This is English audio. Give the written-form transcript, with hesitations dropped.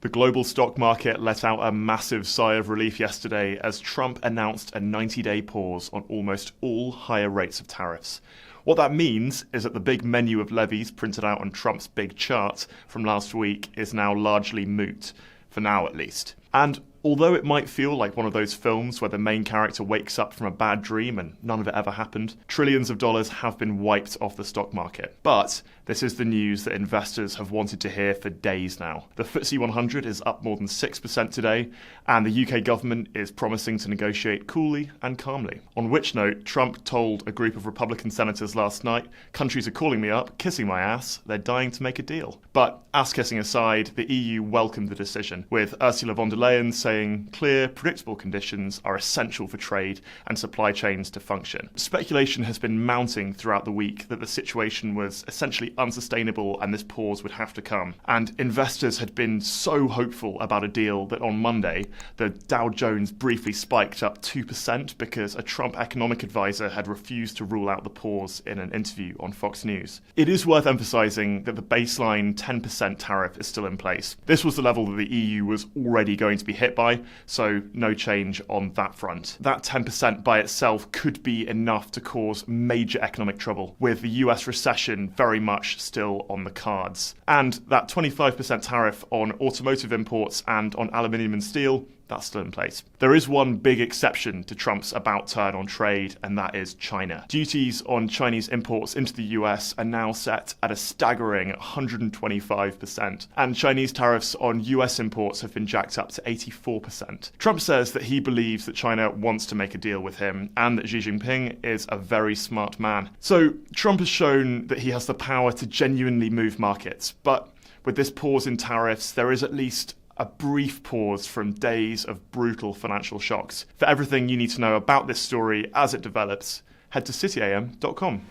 The global stock market let out a massive sigh of relief yesterday as Trump announced a 90-day pause on almost all higher rates of tariffs. What that means is that the big menu of levies printed out on Trump's big chart from last week is now largely moot, for now at least. And although it might feel like one of those films where the main character wakes up from a bad dream and none of it ever happened, trillions of dollars have been wiped off the stock market. But this is the news that investors have wanted to hear for days now. The FTSE 100 is up more than 6% today, and the UK government is promising to negotiate coolly and calmly. On which note, Trump told a group of Republican senators last night, "Countries are calling me up, kissing my ass, they're dying to make a deal." But ass-kissing aside, the EU welcomed the decision, with Ursula von der Leyen saying clear, predictable conditions are essential for trade and supply chains to function. Speculation has been mounting throughout the week that the situation was essentially unsustainable and this pause would have to come. And investors had been so hopeful about a deal that on Monday, the Dow Jones briefly spiked up 2% because a Trump economic advisor had refused to rule out the pause in an interview on Fox News. It is worth emphasising that the baseline 10% tariff is still in place. This was the level that the EU was already going to be hit by, so no change on that front. That 10% by itself could be enough to cause major economic trouble, with the US recession very much still on the cards. And that 25% tariff on automotive imports and on aluminium and steel, that's still in place. There is one big exception to Trump's about turn on trade, and that is China. Duties on Chinese imports into the US are now set at a staggering 125%, and Chinese tariffs on US imports have been jacked up to 84%. Trump says that he believes that China wants to make a deal with him, and that Xi Jinping is a very smart man. So Trump has shown that he has the power to genuinely move markets, but with this pause in tariffs, there is at least a brief pause from days of brutal financial shocks. For everything you need to know about this story as it develops, head to cityam.com.